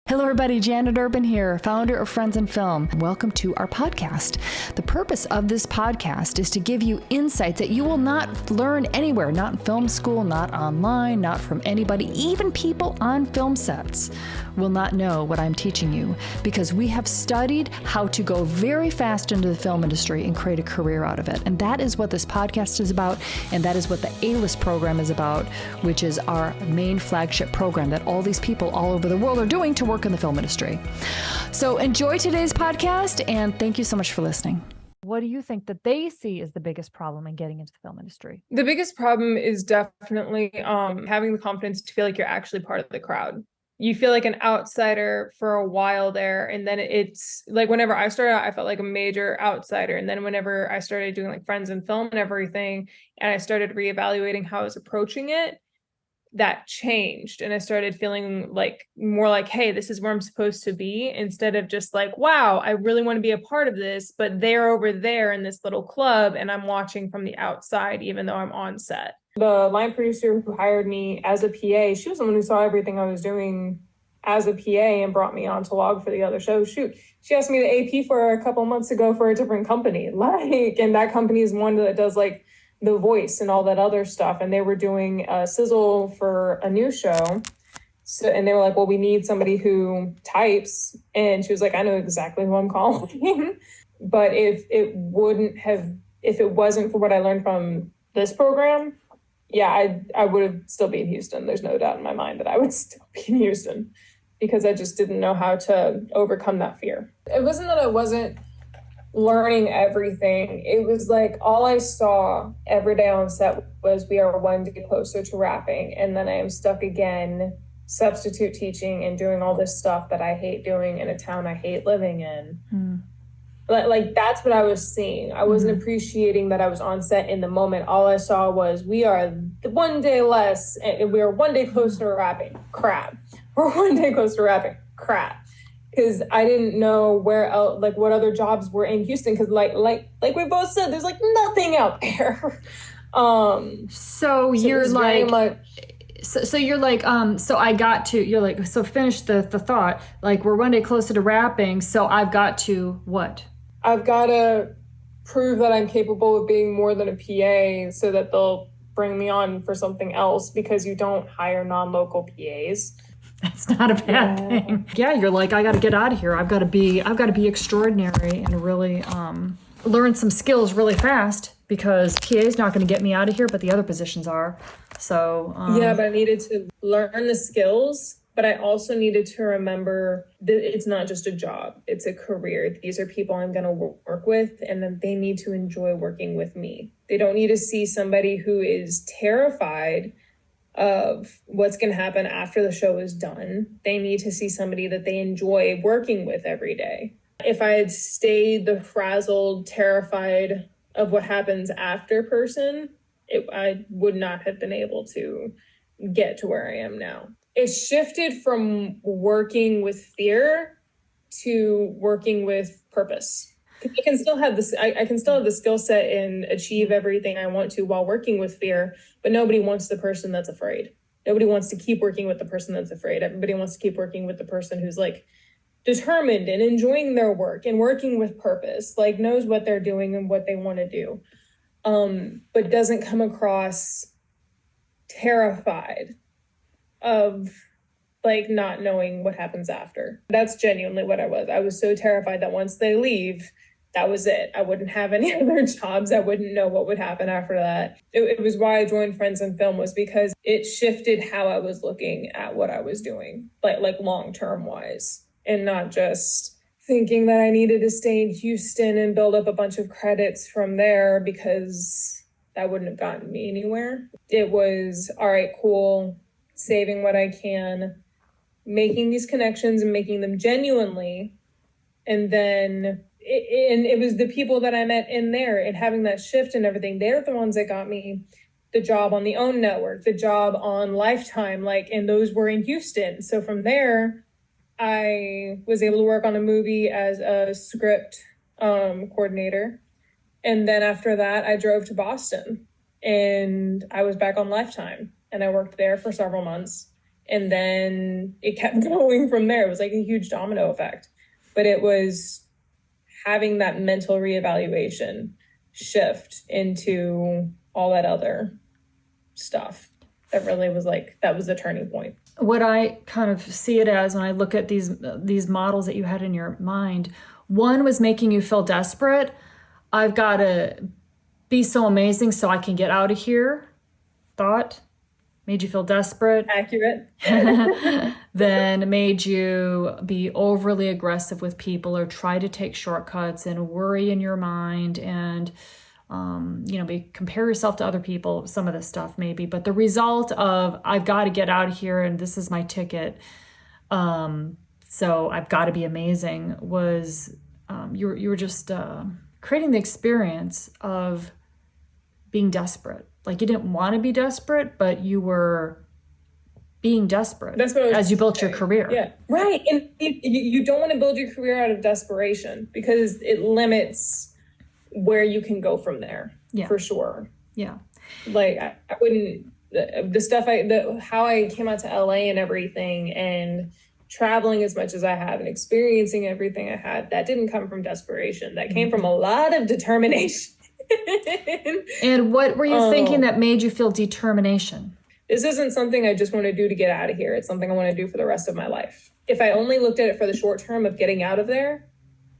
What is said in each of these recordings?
Hello everybody, Janet Urban here, founder of Friends in Film. Welcome to our podcast. The purpose of this podcast is to give you insights that you will not learn anywhere, not in film school, not online, not from anybody, even people on film sets will not know what I'm teaching you because we have studied how to go very fast into the film industry and create a career out of it. And that is what this podcast is about, and that is what the A-List program is about, which is our main flagship program that all these people all over the world are doing to work in the film industry. So enjoy today's podcast, and thank you so much for listening. What do you think that they see as the biggest problem in getting into the film industry? The biggest problem is definitely having the confidence to feel like you're actually part of the crowd. You feel like an outsider for a while there, and then it's like whenever I started out, I felt like a major outsider, and then whenever I started doing like Friends in Film and everything, and I started reevaluating how I was approaching it, that changed, and I started feeling like more like, hey, this is where I'm supposed to be, instead of just like, wow, I really want to be a part of this, but they're over there in this little club and I'm watching from the outside even though I'm on set. The line producer who hired me as a PA, she was the one who saw everything I was doing as a PA and brought me on to log for the other show. Shoot, she asked me to AP for a couple months ago for a different company, and that company is one that does like The Voice and all that other stuff. And they were doing a sizzle for a new show. So, and they were like, well, we need somebody who types. And she was like, I know exactly who I'm calling. But if it wasn't for what I learned from this program, yeah, I would still be in Houston. There's no doubt in my mind that I would still be in Houston because I just didn't know how to overcome that fear. It wasn't that I wasn't learning everything. It was like all I saw every day on set was we are one day closer to wrapping, and then I am stuck again substitute teaching and doing all this stuff that I hate doing in a town I hate living in. But like that's what I was seeing. I wasn't appreciating that I was on set in the moment. All I saw was we are one day less and we are one day closer to wrapping. Crap. We're one day closer to wrapping. Crap. Because I didn't know where else, like what other jobs were in Houston. Because like we both said, there's like nothing out there. So you're like, so finish the thought. Like we're one day closer to wrapping. So I've got to what? I've got to prove that I'm capable of being more than a PA so that they'll bring me on for something else, because you don't hire non-local PAs. That's not a bad thing. Yeah, you're like, I got to get out of here. I've got to be extraordinary and really learn some skills really fast, because PA is not going to get me out of here, but the other positions are. So yeah, but I needed to learn the skills, but I also needed to remember that it's not just a job; it's a career. These are people I'm going to work with, and then they need to enjoy working with me. They don't need to see somebody who is terrified of what's going to happen after the show is done. They need to see somebody that they enjoy working with every day. If I had stayed the frazzled, terrified of what happens after person, I would not have been able to get to where I am now. It shifted from working with fear to working with purpose. I can still have this. I can still have the skill set and achieve everything I want to while working with fear, but nobody wants the person that's afraid. Nobody wants to keep working with the person that's afraid. Everybody wants to keep working with the person who's like determined and enjoying their work and working with purpose, like knows what they're doing and what they want to do, but doesn't come across terrified of like not knowing what happens after. That's genuinely what I was. I was so terrified that once they leave, that was it. I wouldn't have any other jobs. I wouldn't know what would happen after that. It was why I joined Friends in Film, was because it shifted how I was looking at what I was doing, like long-term wise, and not just thinking that I needed to stay in Houston and build up a bunch of credits from there, because that wouldn't have gotten me anywhere. It was, all right, cool, saving what I can, making these connections and making them genuinely. And then it was the people that I met in there and having that shift and everything. They're the ones that got me the job on the OWN network, the job on Lifetime, and those were in Houston. So from there, I was able to work on a movie as a script coordinator. And then after that, I drove to Boston and I was back on Lifetime, and I worked there for several months. And then it kept going from there. It was like a huge domino effect. But it was having that mental reevaluation shift into all that other stuff that really was like, that was the turning point. What I kind of see it as when I look at these models that you had in your mind, one was making you feel desperate. I've got to be so amazing so I can get out of here. Thought made you feel desperate. Accurate. Then made you be overly aggressive with people or try to take shortcuts and worry in your mind and compare yourself to other people, some of this stuff maybe. But the result of I've got to get out of here and this is my ticket. So I've got to be amazing was you were just creating the experience of being desperate. Like you didn't want to be desperate, but you were being desperate. That's what I was as you built your career. Yeah, right. And you don't want to build your career out of desperation because it limits where you can go from there. Yeah, for sure. Yeah, like I wouldn't how I came out to LA and everything and traveling as much as I have and experiencing everything I had, that didn't come from desperation. That came from a lot of determination. And what were you thinking that made you feel determination? This isn't something I just want to do to get out of here. It's something I want to do for the rest of my life. If I only looked at it for the short term of getting out of there,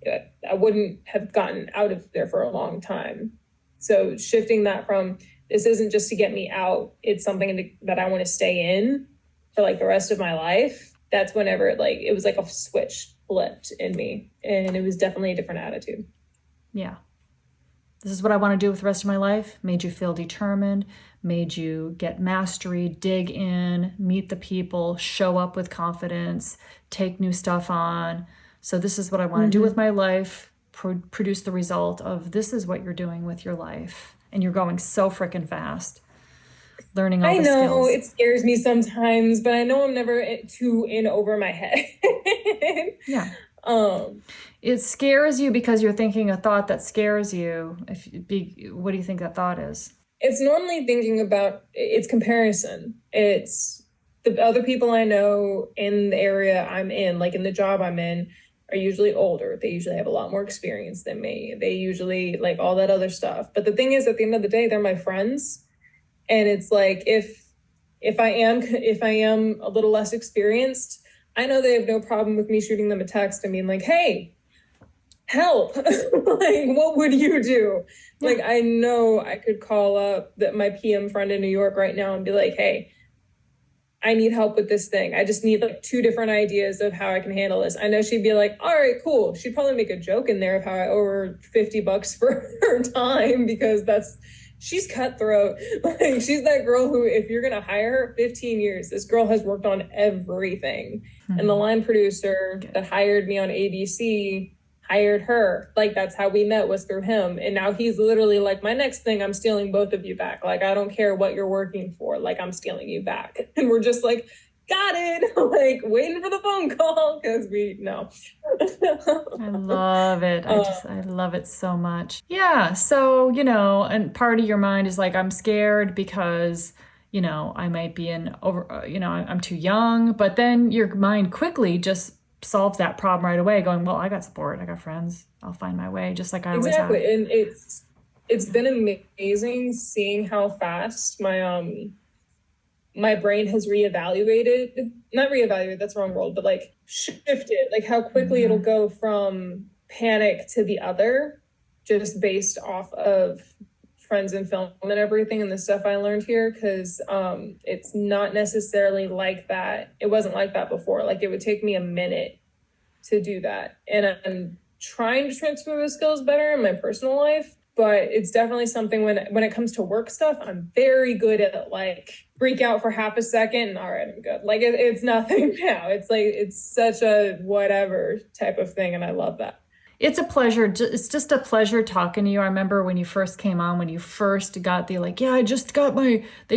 I wouldn't have gotten out of there for a long time. So shifting that from this isn't just to get me out, it's something that I want to stay in for like the rest of my life. That's whenever it was like a switch flipped in me, and it was definitely a different attitude. Yeah. This is what I want to do with the rest of my life. Made you feel determined, made you get mastery, dig in, meet the people, show up with confidence, take new stuff on. So this is what I want to do with my life, produce the result of this is what you're doing with your life. And you're going so freaking fast, learning all the skills. I know, it scares me sometimes, but I know I'm never too in over my head. Yeah. It scares you because you're thinking a thought that scares you. What do you think that thought is? It's normally thinking about it's comparison. It's the other people I know in the area I'm in, like in the job I'm in, are usually older. They usually have a lot more experience than me. They usually like all that other stuff. But the thing is, at the end of the day, they're my friends. And it's like, if I am a little less experienced, I know they have no problem with me shooting them a text and being like, hey, help. Like, what would you do? Yeah. Like, I know I could call up my PM friend in New York right now and be like, hey, I need help with this thing. I just need like 2 different ideas of how I can handle this. I know she'd be like, all right, cool. She'd probably make a joke in there of how I owe her $50 for her time because she's cutthroat. Like, she's that girl who, if you're going to hire her, 15 years, this girl has worked on everything. And the line producer that hired me on ABC hired her. Like, that's how we met, was through him. And now he's literally like, my next thing, I'm stealing both of you back. Like, I don't care what you're working for. Like, I'm stealing you back. And we're just like, got it. Like, waiting for the phone call because we know. I love it. I love it so much. Yeah. So, and part of your mind is like, I'm scared because, I might be I'm too young. But then your mind quickly just solves that problem right away, going, well, I got support. I got friends. I'll find my way, just like I always have. Exactly. And it's been amazing seeing how fast my brain has not reevaluated, that's the wrong word, but like shifted, like how quickly it'll go from panic to the other, just based off of friends in film and everything and the stuff I learned here. Cause it's not necessarily like that. It wasn't like that before. Like, it would take me a minute to do that. And I'm trying to transfer those skills better in my personal life. But it's definitely something when it comes to work stuff, I'm very good at like freak out for half a second and all right, I'm good. Like it's nothing now. It's like, it's such a whatever type of thing. And I love that. It's a pleasure. It's just a pleasure talking to you. I remember when you first came on, when you first got they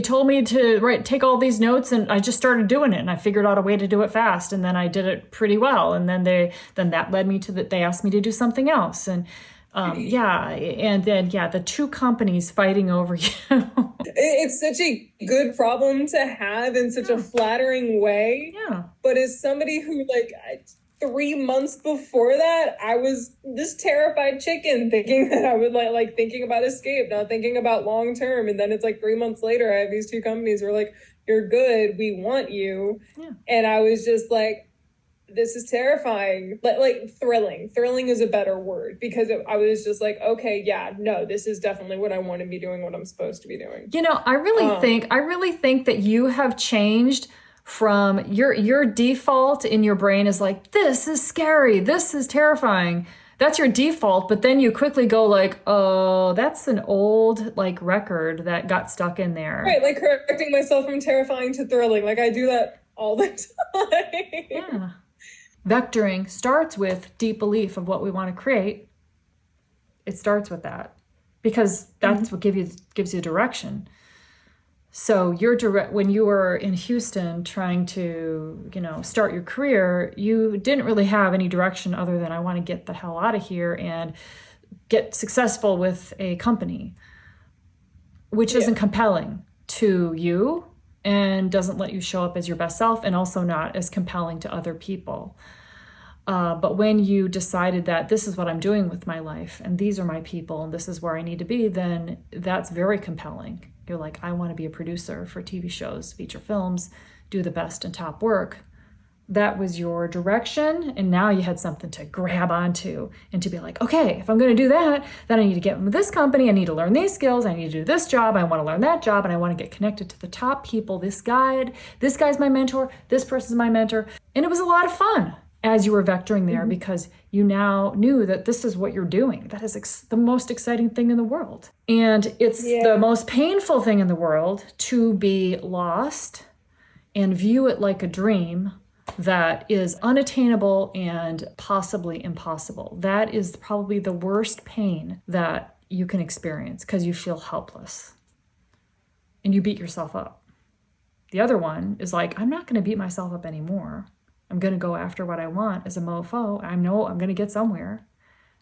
told me to take all these notes and I just started doing it and I figured out a way to do it fast. And then I did it pretty well. And then that led me to they asked me to do something else. And Yeah. And then, yeah, the two companies fighting over you. It's such a good problem to have in such a flattering way. Yeah. But as somebody who, like, 3 months before that, I was this terrified chicken thinking that I would like thinking about escape, not thinking about long term. And then it's like 3 months later, I have these two companies who are like, you're good, we want you. Yeah. And I was just like, this is terrifying. Like thrilling. Thrilling is a better word, because I was just like, okay, yeah, no, this is definitely what I want to be doing, what I'm supposed to be doing. You know, I really think that you have changed from your default in your brain is like, this is scary, this is terrifying. That's your default, but then you quickly go like, oh, that's an old like record that got stuck in there. Right, like correcting myself from terrifying to thrilling. Like I do that all the time. Yeah. Vectoring starts with deep belief of what we want to create. It starts with that because that's what gives you direction. So when you were in Houston trying to, start your career, you didn't really have any direction other than I want to get the hell out of here and get successful with a company, which isn't compelling to you and doesn't let you show up as your best self, and also not as compelling to other people. But when you decided that this is what I'm doing with my life and these are my people and this is where I need to be, then that's very compelling. You're like, I want to be a producer for TV shows, feature films, do the best and top work. That was your direction. And now you had something to grab onto and to be like, okay, if I'm going to do that, then I need to get with this company. I need to learn these skills. I need to do this job. I want to learn that job. And I want to get connected to the top people. This guy's my mentor. This person's my mentor. And it was a lot of fun as you were vectoring there, because you now knew that this is what you're doing. That is the most exciting thing in the world. And it's the most painful thing in the world to be lost and view it like a dream that is unattainable and possibly impossible. That is probably the worst pain that you can experience, because you feel helpless and you beat yourself up. The other one is like, I'm not going to beat myself up anymore. I'm going to go after what I want as a mofo. I know I'm going to get somewhere.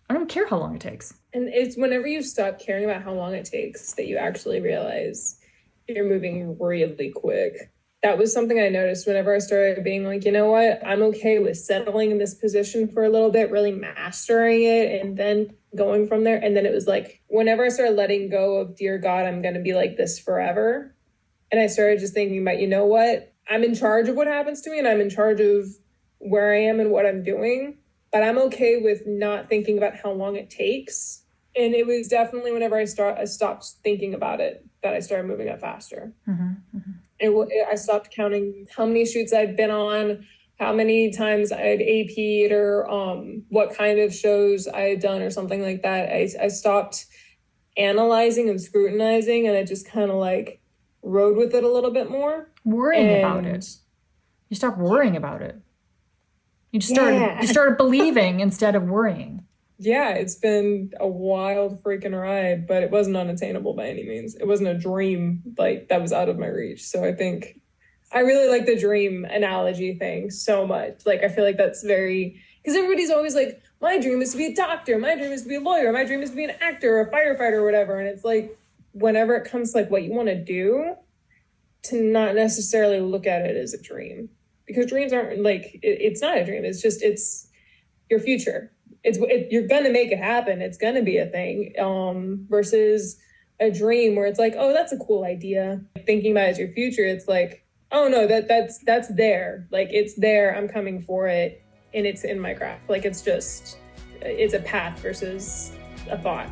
I don't care how long it takes. And it's whenever you stop caring about how long it takes that you actually realize you're moving really quick. That was something I noticed whenever I started being like, you know what, I'm okay with settling in this position for a little bit, really mastering it, and then going from there. And then it was like, whenever I started letting go of, dear God, I'm going to be like this forever. And I started just thinking about, you know what, I'm in charge of what happens to me and I'm in charge of where I am and what I'm doing, but I'm okay with not thinking about how long it takes. And it was definitely whenever I stopped thinking about it that I started moving up faster. I stopped counting how many shoots I'd been on, how many times I'd AP'd, or what kind of shows I had done or something like that. I stopped analyzing and scrutinizing, and I just kind of like rode with it a little bit more. Worrying about it. You stopped worrying about it. You started believing instead of worrying. Yeah, it's been a wild freaking ride, but it wasn't unattainable by any means. It wasn't a dream like that was out of my reach. So I think I really like the dream analogy thing so much. Like, I feel like that's very, because everybody's always like, my dream is to be a doctor. My dream is to be a lawyer. My dream is to be an actor or a firefighter or whatever. And it's like, whenever it comes to like what you want to do, to not necessarily look at it as a dream, because dreams aren't like, it's not a dream. It's just, it's your future. You're going to make it happen. It's going to be a thing, versus a dream where it's like, oh, that's a cool idea. Thinking about it as your future, it's like, oh no, that's there. Like, it's there. I'm coming for it. And it's in my grasp. Like, it's a path versus a thought.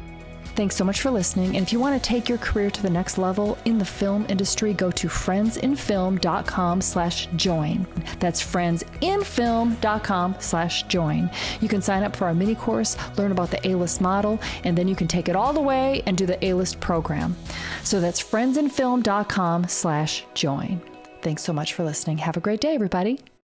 Thanks so much for listening. And if you want to take your career to the next level in the film industry, go to friendsinfilm.com/join. That's friendsinfilm.com/join. You can sign up for our mini course, learn about the A-list model, and then you can take it all the way and do the A-list program. So that's friendsinfilm.com/join. Thanks so much for listening. Have a great day, everybody.